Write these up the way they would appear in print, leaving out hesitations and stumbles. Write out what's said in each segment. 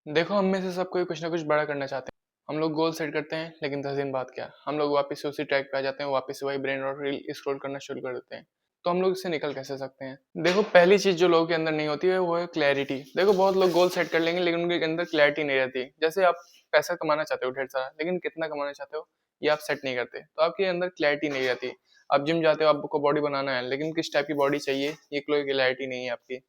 देखो, हम में से सब कोई कुछ ना कुछ बड़ा करना चाहते हैं। हम लोग गोल सेट करते हैं, लेकिन 10 दिन बाद क्या? हम लोग वापस से उसी ट्रैक पे आ जाते हैं, वापस से वही ब्रेन रॉट रील स्क्रॉल करना शुरू कर देते हैं। तो हम लोग इससे निकल कैसे सकते हैं? देखो, पहली चीज़ जो लोगों के अंदर नहीं होती है, वो है क्लैरिटी। देखो, बहुत लोग गोल सेट कर लेंगे, लेकिन उनके अंदर क्लैरिटी नहीं रहती। जैसे आप पैसा कमाना चाहते हो ढेर सारा, लेकिन कितना कमाना चाहते हो, ये आप सेट नहीं करते। तो आपके अंदर क्लैरिटी नहीं रहती। आप जिम जाते हो, आपको बॉडी बनाना है, लेकिन किस टाइप की बॉडी चाहिए, ये कोई क्लैरिटी नहीं है आपकी।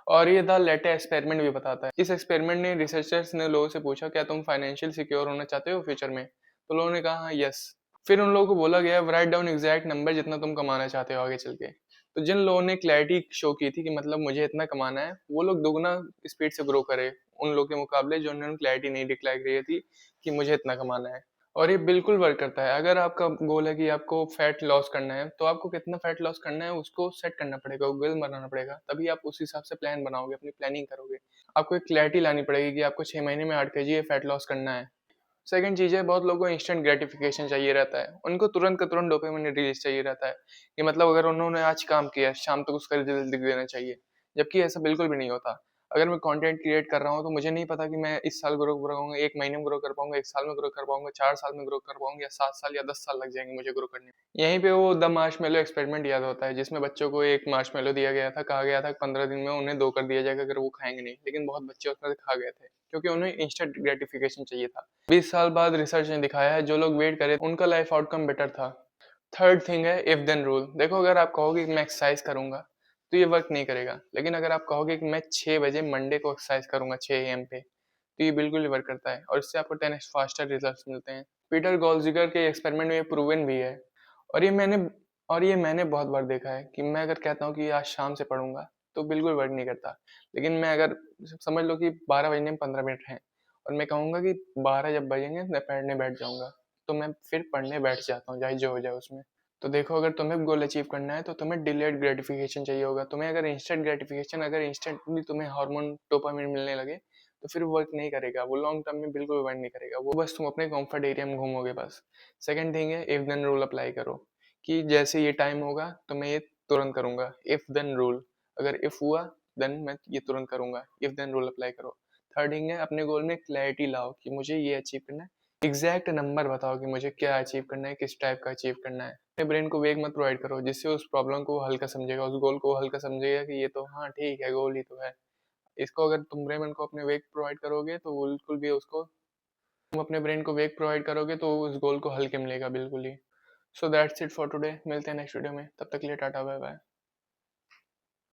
और ये द लेटे एक्सपेरिमेंट भी बताता है। इस एक्सपेरिमेंट ने रिसर्चर्स ने लोगों से पूछा, क्या तुम फाइनेंशियल सिक्योर होना चाहते हो फ्यूचर में? तो लोगों ने कहा हाँ, यस। फिर उन लोगों को बोला गया, राइट डाउन एग्जैक्ट नंबर जितना तुम कमाना चाहते हो आगे चल के। तो जिन लोगों ने क्लैरिटी शो की थी कि मतलब मुझे इतना कमाना है, वो लोग दोगुना स्पीड से ग्रो करे उन लोग के मुकाबले जो उन्होंने क्लैरिटी नहीं डिक्लेयर की थी कि मुझे इतना कमाना है। और ये बिल्कुल वर्क करता है। अगर आपका गोल है कि आपको फैट लॉस करना है, तो आपको कितना फैट लॉस करना है उसको सेट करना पड़ेगा, गोल बनाना पड़ेगा। तभी आप उस हिसाब से प्लान बनाओगे, अपनी प्लानिंग करोगे। आपको एक क्लैरिटी लानी पड़ेगी कि आपको 6 महीने में 8 केजी फैट लॉस करना है। सेकंड चीज़ है, बहुत लोगों को इंस्टेंट ग्रेटिफिकेशन चाहिए रहता है। उनको तुरंत का तुरंत डोपामिन रिलीज़ चाहिए रहता है, कि मतलब अगर उन्होंने आज काम किया, शाम तक उसका रिज़ल्ट दिख देना चाहिए। जबकि ऐसा बिल्कुल भी नहीं होता। अगर मैं कंटेंट क्रिएट कर रहा हूँ, तो मुझे नहीं पता कि मैं इस साल ग्रो कर पाऊँगा, 1 महीने में ग्रो कर पाऊँगा, 1 साल में ग्रो कर पाऊँगा, 4 साल में ग्रो कर पाऊँगा, या 7 साल या 10 साल लग जाएँगे मुझे ग्रो करने में। यहीं पे वो द मार्शमैलो एक्सपेरिमेंट याद होता है, जिसमें बच्चों को एक मार्शमैलो दिया गया था, कहा गया था कि 15 दिन में उन्हें 2 कर दिया जाएगा अगर वो खाएँगे नहीं। लेकिन बहुत बच्चे उसमें से खा गए थे, क्योंकि उन्हें इंस्टेंट ग्रेटिफिकेशन चाहिए था। 20 साल बाद रिसर्च ने दिखाया है, जो लोग वेट करे उनका लाइफ आउटकम बेटर था। थर्ड थिंग है इफ देन रूल। देखो, अगर आप कहोगे कि मैं एक्सरसाइज करूंगा, तो ये वर्क नहीं करेगा। लेकिन अगर आप कहोगे कि मैं 6 बजे मंडे को एक्सरसाइज करूंगा 6 एम पे, तो ये बिल्कुल वर्क करता है, और इससे आपको 10x फास्टर रिजल्ट्स मिलते हैं। पीटर गोल्डजिगर के एक्सपेरिमेंट में ये प्रूवन भी है। और ये मैंने और ये मैंने बहुत बार देखा है कि मैं अगर कहता हूँ कि आज शाम से पढ़ूंगा, तो बिल्कुल वर्क नहीं करता। लेकिन मैं अगर समझ लो कि 12 बजने में 15 मिनट हैं, और मैं कहूँगा कि 12 जब बजेंगे मैं पढ़ने बैठ जाऊँगा, तो मैं फिर पढ़ने बैठ जाता हूँ, चाहे जो हो जाए उसमें। तो देखो, अगर तुम्हें गोल अचीव करना है, तो तुम्हें डिलेड ग्रेटिफिकेशन चाहिए होगा। तुम्हें अगर इंस्टेंट ग्रेटिफिकेशन, अगर इंस्टेंटली तुम्हें हार्मोन डोपामिन मिलने लगे, तो फिर वर्क नहीं करेगा, वो लॉन्ग टर्म में बिल्कुल वर्क नहीं करेगा, वो बस तुम अपने कंफर्ट एरिया में घूमोगे बस। सेकंड थिंग है इफ देन रूल अप्लाई करो, कि जैसे ये टाइम होगा तो मैं ये तुरंत करूंगा। इफ देन रूल, अगर इफ हुआ देन मैं ये तुरंत करूंगा। इफ देन रूल अप्लाई करो। थर्ड थिंग है, अपने गोल में क्लैरिटी लाओ कि मुझे ये अचीव करना है। एग्जैक्ट नंबर बताओ कि मुझे क्या अचीव करना है, किस टाइप का अचीव करना है। अपने ब्रेन को वेग मत प्रोवाइड करो, जिससे उस प्रॉब्लम को हल्का समझेगा, उस गोल को हल्का समझेगा कि ये तो हाँ ठीक है, गोल ही तो है। इसको अगर तुम ब्रेन को अपने वेग प्रोवाइड करोगे, तो बिल्कुल भी उसको तुम अपने ब्रेन को वेग प्रोवाइड करोगे, तो उस गोल को हल्के मिलेगा बिल्कुल ही। So that's it for today. मिलते हैं नेक्स्ट वीडियो में, तब तक के लिए टाटा बाय बाय।